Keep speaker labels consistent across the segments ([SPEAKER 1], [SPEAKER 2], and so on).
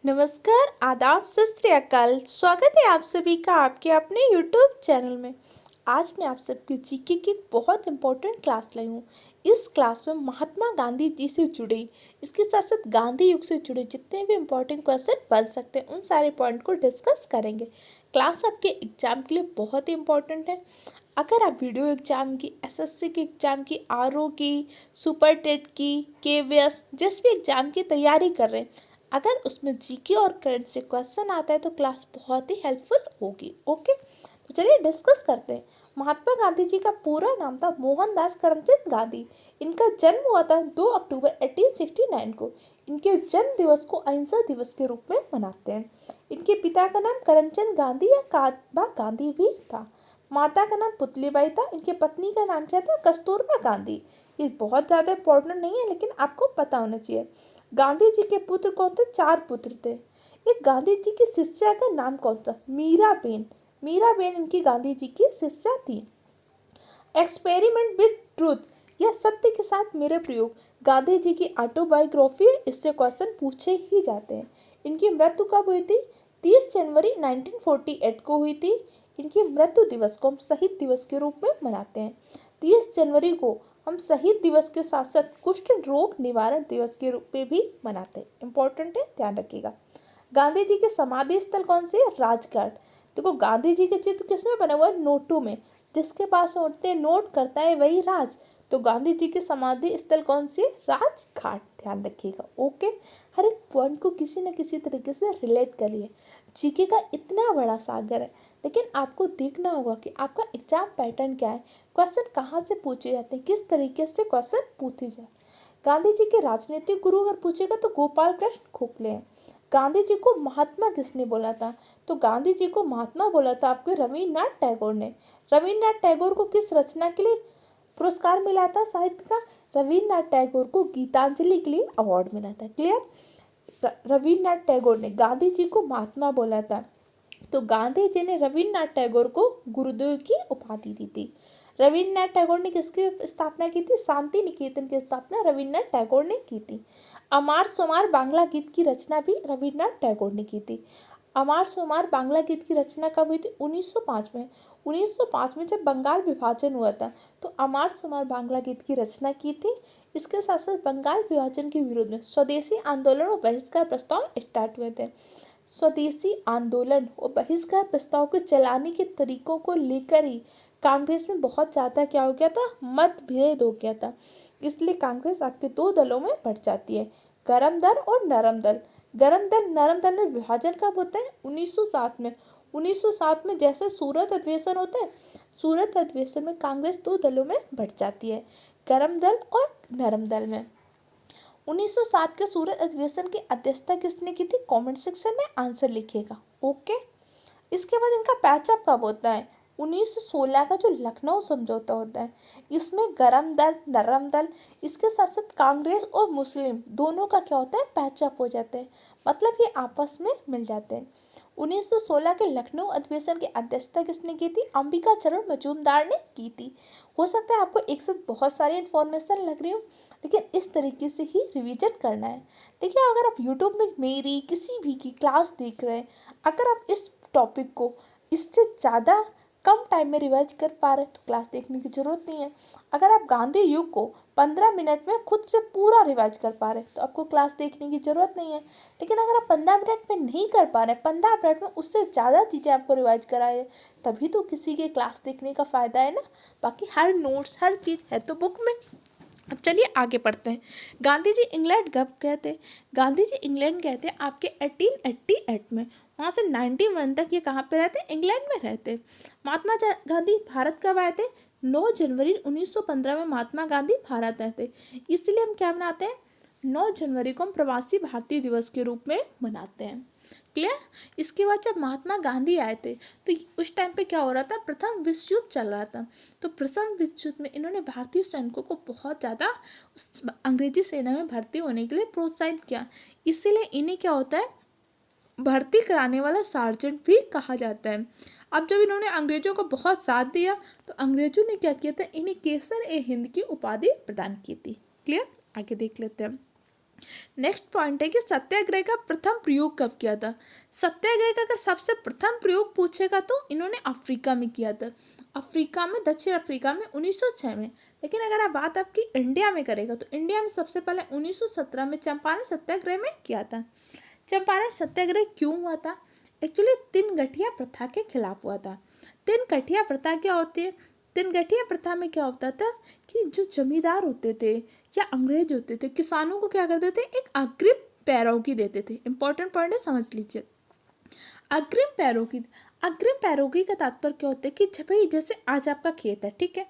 [SPEAKER 1] नमस्कार, आदाब, सत श्री अकाल। स्वागत है आप सभी का आपके अपने YouTube चैनल में। आज मैं आप सबके जीके की एक बहुत इम्पोर्टेंट क्लास लाई हूँ। इस क्लास में महात्मा गांधी जी से जुड़े, इसके साथ साथ गांधी युग से जुड़े जितने भी इम्पोर्टेंट क्वेश्चन बन सकते हैं उन सारे पॉइंट को डिस्कस करेंगे। क्लास आपके एग्जाम के लिए बहुत ही इम्पोर्टेंट है। अगर आप वीडियो एग्जाम की, एसएससी के एग्जाम की, आरओ की, सुपर टेट की, केवीएस जिस भी एग्जाम की तैयारी कर रहे हैं, अगर उसमें जीके और करंट से क्वेश्चन आता है तो क्लास बहुत ही हेल्पफुल होगी। ओके, तो चलिए डिस्कस करते हैं। महात्मा गांधी जी का पूरा नाम था मोहनदास करमचंद गांधी। इनका जन्म हुआ था 2 अक्टूबर 1869 को। इनके जन्म दिवस को अहिंसा दिवस के रूप में मनाते हैं। इनके पिता का नाम करमचंद गांधी या काबा गांधी भी था। माता का नाम पुतलीबाई था। इनके पत्नी का नाम क्या था? कस्तूरबा गांधी। ये बहुत ज़्यादा इम्पोर्टेंट नहीं है लेकिन आपको पता होना चाहिए। गांधी जी के पुत्र कौन थे? 4 पुत्र थे। एक गांधी जी की शिष्या का नाम कौन था? मीराबेन। मीराबेन इनकी गांधी जी की शिष्या थी। एक्सपेरिमेंट विद ट्रूथ या सत्य के साथ मेरे प्रयोग गांधी जी की ऑटोबायोग्राफी है। इससे क्वेश्चन पूछे ही जाते हैं। इनकी मृत्यु कब हुई थी? 30 जनवरी 1948 को हुई थी। इनकी मृत्यु दिवस को हम शहीद दिवस के रूप में मनाते हैं। 30 जनवरी को हम शहीद दिवस के साथ साथ कुष्ठ रोग निवारण दिवस के रूप में भी मनाते हैं। इंपॉर्टेंट है, ध्यान रखिएगा। गांधी जी के समाधि स्थल कौन से है? राजघाट। देखो, गांधी जी के चित्र किसमें बना हुआ है? नोटों में। जिसके पास होते हैं नोट करता है वही राज। तो गांधी जी की समाधि स्थल कौन सी है? राजघाट। ध्यान रखिएगा। ओके, हर एक पॉइंट को किसी न किसी तरीके से रिलेट करिए। जीके का इतना बड़ा सागर है लेकिन आपको देखना होगा कि आपका एग्जाम पैटर्न क्या है, क्वेश्चन कहाँ से पूछे जाते हैं, किस तरीके से क्वेश्चन पूछे जाए। गांधी जी के राजनीतिक गुरु अगर पूछेगा तो गोपाल कृष्ण गोखले हैं। गांधी जी को महात्मा किसने बोला था? तो गांधी जी को महात्मा बोला था आपके रविन्द्रनाथ टैगोर ने। रविन्द्रनाथ टैगोर को किस रचना के लिए पुरस्कार मिला था साहित्य का? रविन्द्रनाथ टैगोर को गीतांजलि के लिए अवार्ड मिला था। क्लियर? रविन्द्रनाथ टैगोर ने गांधी जी को महात्मा बोला था। तो गांधी जी ने रविन्द्रनाथ टैगोर को गुरुदेव की उपाधि दी थी। रविन्द्रनाथ टैगोर ने किसकी स्थापना की थी? शांति निकेतन की स्थापना रविन्द्रनाथ टैगोर ने की थी। अमार सुमार बांग्ला गीत की रचना भी रविन्द्रनाथ टैगोर ने की थी। अमार सुमार बांग्ला गीत की रचना कब हुई थी? 1905 में। 1905 में जब बंगाल विभाजन हुआ था तो अमार सुमार बांग्ला गीत की रचना की थी। इसके साथ साथ बंगाल विभाजन के विरोध में स्वदेशी आंदोलन और बहिष्कार प्रस्ताव स्टार्ट हुए थे। स्वदेशी आंदोलन और बहिष्कार प्रस्ताव को चलाने के तरीकों को लेकर ही कांग्रेस में बहुत ज़्यादा क्या हो गया था? मतभेद हो गया था। इसलिए कांग्रेस आपके 2 दलों में बढ़ जाती है, गरम दल और नरम दल। गरम दल नरम दल में विभाजन कब होता है? 1907 में। 1907 में जैसे सूरत अधिवेशन होता है, सूरत अधिवेशन में कांग्रेस 2 दलों में बढ़ जाती है, गरम दल और नरम दल में। 1907 के सूरत अधिवेशन की अध्यक्षता किसने की थी? कमेंट सेक्शन में आंसर लिखिएगा। ओके, इसके बाद इनका पैचअप कब होता है? 1916 का जो लखनऊ समझौता होता है, इसमें गरम दल नरम दल इसके साथ साथ कांग्रेस और मुस्लिम दोनों का क्या होता है? पैचअप हो जाते हैं, मतलब ये आपस में मिल जाते हैं। 1916 के लखनऊ अधिवेशन की अध्यक्षता किसने की थी? अंबिका चरण मजूमदार ने की थी। हो सकता है आपको एक साथ बहुत सारी इन्फॉर्मेशन लग रही हो लेकिन इस तरीके से ही रिवीजन करना है। देखिए, अगर आप यूट्यूब में मेरी किसी भी की क्लास देख रहे हैं, अगर आप इस टॉपिक को इससे ज़्यादा कम टाइम में रिवाइज कर पा रहे हैं तो क्लास देखने की ज़रूरत नहीं है। अगर आप गांधी युग को 15 मिनट में खुद से पूरा रिवाइज कर पा रहे हैं तो आपको क्लास देखने की ज़रूरत नहीं है। लेकिन अगर आप 15 मिनट में नहीं कर पा रहे हैं, 15 मिनट में उससे ज़्यादा चीज़ें आपको रिवाइज कराए, तभी तो किसी के क्लास देखने का फ़ायदा है ना। बाकी हर नोट्स हर चीज़ है तो बुक में। अब चलिए आगे पढ़ते हैं। गांधी जी इंग्लैंड कब गए थे? गांधी जी इंग्लैंड गए थे आपके 1888 में। वहाँ से 91 तक ये कहाँ पे रहते? इंग्लैंड में रहते। महात्मा गांधी भारत कब आए थे? 9 जनवरी 1915 में महात्मा गांधी भारत आए थे। इसलिए हम क्या मनाते हैं? 9 जनवरी को हम प्रवासी भारतीय दिवस के रूप में मनाते हैं। क्लियर? इसके बाद जब महात्मा गांधी आए थे तो उस टाइम पे क्या हो रहा था? प्रथम विश्व युद्ध चल रहा था। तो प्रथम विश्व युद्ध में इन्होंने भारतीय सैनिकों को बहुत ज़्यादा अंग्रेजी सेना में भर्ती होने के लिए प्रोत्साहित किया। इसीलिए इन्हें क्या होता है? भर्ती कराने वाला सार्जेंट भी कहा जाता है। अब जब इन्होंने अंग्रेजों को बहुत साथ दिया तो अंग्रेजों ने क्या किया था? इन्हें केसर ए हिंद की उपाधि प्रदान की थी। क्लियर? आगे देख लेते हैं। नेक्स्ट पॉइंट है कि सत्याग्रह का प्रथम प्रयोग कब किया था। सत्याग्रह का अगर सबसे प्रथम प्रयोग पूछेगा तो इन्होंने अफ्रीका में किया था, अफ्रीका में, दक्षिण अफ्रीका में 1906 में। लेकिन अगर आप बात आपकी इंडिया में करेगा तो इंडिया में सबसे पहले 1917 में चंपारण सत्याग्रह में किया था। चंपारण सत्याग्रह क्यों हुआ था? एक्चुअली तीन गठिया प्रथा के खिलाफ हुआ था। तीन गठिया प्रथा क्या होती है? तीन गठिया प्रथा में क्या होता था कि जो जमींदार होते थे या अंग्रेज होते थे, किसानों को क्या करते थे, एक अग्रिम पैरोगी देते थे। इंपॉर्टेंट पॉइंट है, समझ लीजिए। अग्रिम पैरोगी, अग्रिम पैरोगी का तात्पर्य क्या होता है कि भाई जैसे आज आपका खेत है, ठीक है,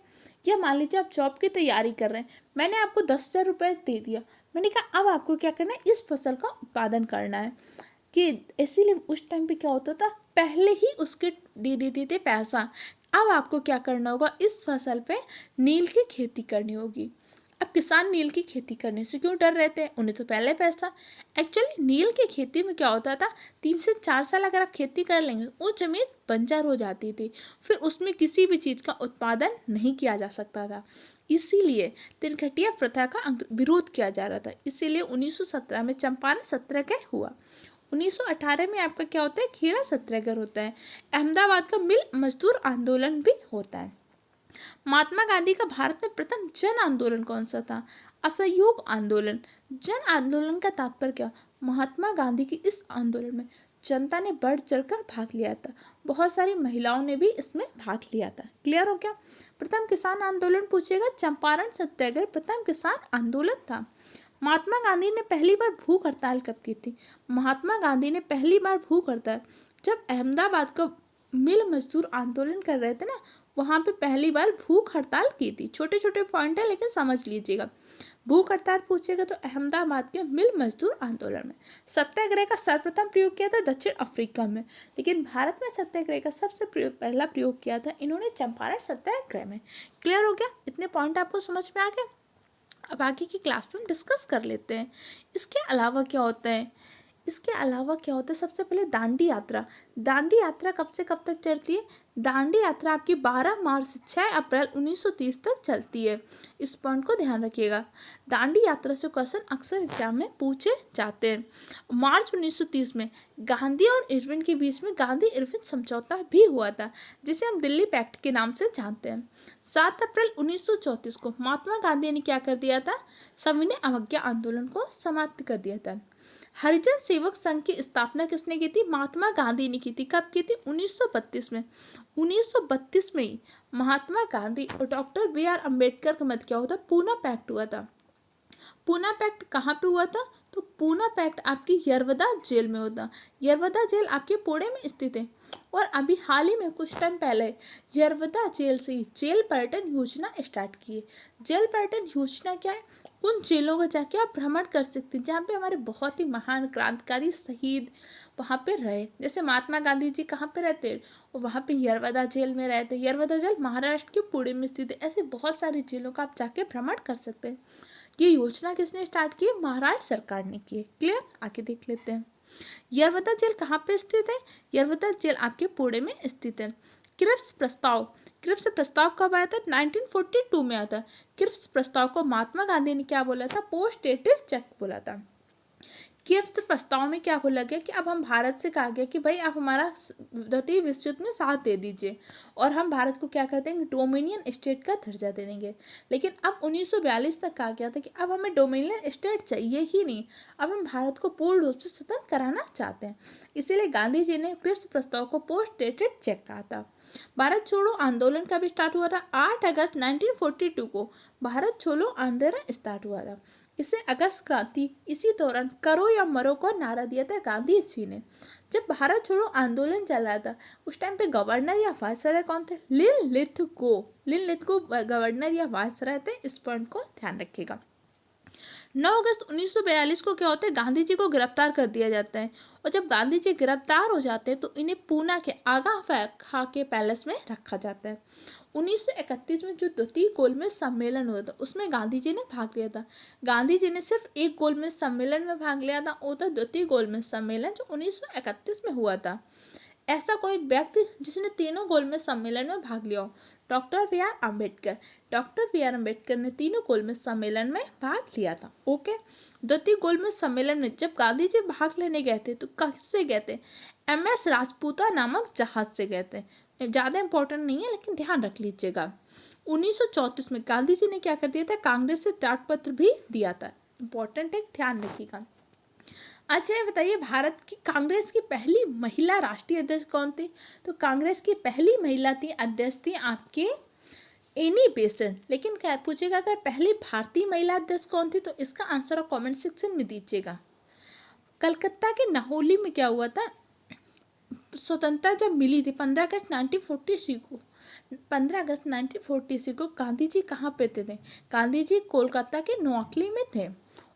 [SPEAKER 1] या मान लीजिए आप जॉब की तैयारी कर रहे हैं, मैंने आपको 10,000 रुपये दे दिया, मैंने कहा अब आपको क्या करना है, इस फसल का उत्पादन करना है। कि इसीलिए उस टाइम पे क्या होता था, पहले ही उसके दे देते थे पैसा, अब आपको क्या करना होगा, इस फसल पे नील की खेती करनी होगी। अब किसान नील की खेती करने से क्यों डर रहे थे, उन्हें तो पहले पैसा। एक्चुअली नील की खेती में क्या होता था, 3 से 4 साल अगर आप खेती कर लेंगे वो जमीन बंजर हो जाती थी, फिर उसमें किसी भी चीज़ का उत्पादन नहीं किया जा सकता था। इसीलिए तिनकटिया प्रथा का विरोध किया जा रहा था। इसीलिए 1917 में चंपारण सत्याग्रह हुआ। 1918 में आपका क्या होता है, खेड़ा सत्याग्रह होता है। अहमदाबाद का मिल मजदूर आंदोलन भी होता है। महात्मा गांधी का भारत में प्रथम जन आंदोलन कौन सा था? असहयोग आंदोलन। जन आंदोलन का तात्पर्य क्या? महात्मा गांधी की इस आंदोलन में जनता ने बढ़ चढ़कर भाग लिया था, बहुत सारी महिलाओं ने भी इसमें भाग लिया था। क्लियर हो क्या? प्रथम किसान आंदोलन पूछेगा, चंपारण सत्याग्रह प्रथम किसान आंदोलन था। महात्मा गांधी ने पहली बार भूख हड़ताल कब की थी? महात्मा गांधी ने पहली बार भूख हड़ताल जब अहमदाबाद का मिल मजदूर आंदोलन कर रहे थे ना, वहाँ पे पहली बार भूख हड़ताल की थी। छोटे छोटे पॉइंट है लेकिन समझ लीजिएगा। भूख हड़ताल पूछेगा तो अहमदाबाद के मिल मजदूर आंदोलन में। सत्याग्रह का सर्वप्रथम प्रयोग किया था दक्षिण अफ्रीका में, लेकिन भारत में सत्याग्रह का सबसे पहला प्रयोग किया था इन्होंने चंपारण सत्याग्रह में। क्लियर हो गया? इतने पॉइंट आपको समझ में आ गए? अब आगे की क्लास में डिस्कस कर लेते हैं इसके अलावा क्या होता है। इसके अलावा क्या होता है, सबसे पहले दांडी यात्रा। दांडी यात्रा कब से कब तक चलती है? दांडी यात्रा आपकी 12 मार्च से 6 अप्रैल 1930 तक चलती है। इस पॉइंट को ध्यान रखिएगा। दांडी यात्रा से क्वेश्चन अक्सर एग्जाम में पूछे जाते हैं। मार्च 1930 में गांधी और इरविन के बीच में गांधी इरविन समझौता भी हुआ था, जिसे हम दिल्ली पैक्ट के नाम से जानते हैं। 7 अप्रैल 1934 को महात्मा गांधी ने क्या कर दिया था, सविनय अवज्ञा आंदोलन को समाप्त कर दिया था। हरिजन सेवक संघ की स्थापना किसने की थी? महात्मा गांधी ने की थी। कब की थी? 1932 में। 1932 में ही महात्मा गांधी और डॉक्टर बी.आर. अम्बेडकर का मध्य क्या होता, पूना पैक्ट हुआ था। पूना पैक्ट कहाँ पे हुआ था? तो पूना पैक्ट आपकी यरवदा जेल में होता। यरवदा जेल आपके पुणे में स्थित है। और अभी हाल ही में कुछ टाइम पहले यरवदा जेल से जेल पर्यटन योजना स्टार्ट की है। जेल पर्यटन योजना क्या है? उन जेलों को जाके आप भ्रमण कर सकते हैं जहाँ पे हमारे बहुत ही महान क्रांतिकारी शहीद वहाँ पे रहे। जैसे महात्मा गांधी जी कहाँ पे रहते हैं, और वहाँ पे यरवदा जेल में रहते हैं। यरवदा जेल महाराष्ट्र के पुणे में स्थित है। ऐसे बहुत सारी जेलों का आप जाके भ्रमण कर सकते हैं। ये योजना किसने स्टार्ट की है? महाराष्ट्र सरकार ने की है। क्लियर? आगे देख लेते हैं। यरवदा जेल कहाँ पे स्थित है? यरवदा जेल आपके पुणे में स्थित है। क्रिप्स प्रस्ताव, क्रिप्स प्रस्ताव कब आया था? 1942 में आया था। क्रिप्स प्रस्ताव को महात्मा गांधी ने क्या बोला था? पोस्ट डेटेड चेक बोला था। क्रिप्स प्रस्ताव में क्या बोला गया कि अब हम भारत से कहा गया कि भाई आप हमारा द्वितीय विश्व युद्ध में साथ दे दीजिए, और हम भारत को क्या कर देंगे, डोमिनियन स्टेट का दर्जा दे देंगे। लेकिन अब 1942 तक कहा गया था कि अब हमें डोमिनियन स्टेट चाहिए ही नहीं, अब हम भारत को पूर्ण रूप से स्वतंत्र कराना चाहते हैं। इसीलिए गांधी जी ने क्रिप्स प्रस्ताव को पोस्ट डेटेड चेक कहा था। भारत छोड़ो आंदोलन कब स्टार्ट हुआ था? 8 अगस्त 1942 को भारत छोड़ो आंदोलन स्टार्ट हुआ था। इसे अगस्त क्रांति, इसी दौरान करो या मरो का नारा दिया था गांधी जी ने। जब भारत छोड़ो आंदोलन चल रहा था उस टाइम पे गवर्नर या वायसराय कौन थे? लिन लिथगो। लिन लिथगो गवर्नर या वायसराय थे। इस पॉइंट को ध्यान रखिएगा। 9 अगस्त 1942 को क्या होता है, गांधी जी को गिरफ्तार कर दिया जाता है। और जब गांधी जी गिरफ्तार हो जाते हैं तो इन्हें पूना के आगा खा के पैलेस में रखा जाता है। 1931 में जो द्वितीय गोलमेज सम्मेलन हुआ था उसमें गांधी जी ने भाग लिया था। गांधी जी ने सिर्फ एक गोलमेज सम्मेलन में भाग लिया था, वो था द्वितीय गोलमेज सम्मेलन जो 1931 में हुआ था। ऐसा कोई व्यक्ति जिसने तीनों गोलमेज सम्मेलन में भाग लिया हो, doctor B R Ambedkar. Doctor B R Ambedkar ने तीनों गोलमेज सम्मेलन में भाग लिया था। ओके, द्वितीय गोलमेज सम्मेलन में जब गांधी जी भाग लेने गए थे तो किससे गए थे? MS राजपूता नामक जहाज से गए थे। ज़्यादा इंपॉर्टेंट नहीं है लेकिन ध्यान रख लीजिएगा। 1934 में गांधी जी ने क्या कर दिया था? कांग्रेस से त्यागपत्र भी दिया था। इंपॉर्टेंट है, ध्यान रखिएगा। अच्छा ये बताइए, भारत की कांग्रेस की पहली महिला राष्ट्रीय अध्यक्ष कौन थी? तो कांग्रेस की पहली महिला थी अध्यक्ष थी आपके एनी बेसेंट। लेकिन क्या पूछेगा अगर पहली भारतीय महिला अध्यक्ष कौन थी, तो इसका आंसर आप कमेंट सेक्शन में दीजिएगा। कलकत्ता के नहोली में क्या हुआ था? स्वतंत्रता जब मिली थी 15 अगस्त 1946 को, 15 अगस्त 1946 को गांधी जी कहाँ पे थे? गांधी जी कोलकाता के नोआखली में थे।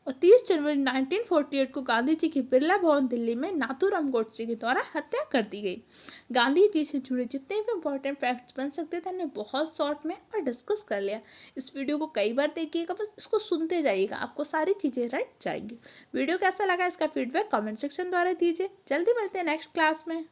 [SPEAKER 1] और 30 जनवरी 1948 को गांधी जी की बिरला भवन दिल्ली में नाथूराम गोडसे के द्वारा हत्या कर दी गई। गांधी जी से जुड़े जितने भी इंपॉर्टेंट फैक्ट्स बन सकते थे हमने बहुत शॉर्ट में और डिस्कस कर लिया। इस वीडियो को कई बार देखिएगा, बस इसको सुनते जाइएगा, आपको सारी चीज़ें रट जाएंगी। वीडियो कैसा लगा इसका फीडबैक कमेंट सेक्शन द्वारा दीजिए। जल्दी मिलते हैं नेक्स्ट क्लास में।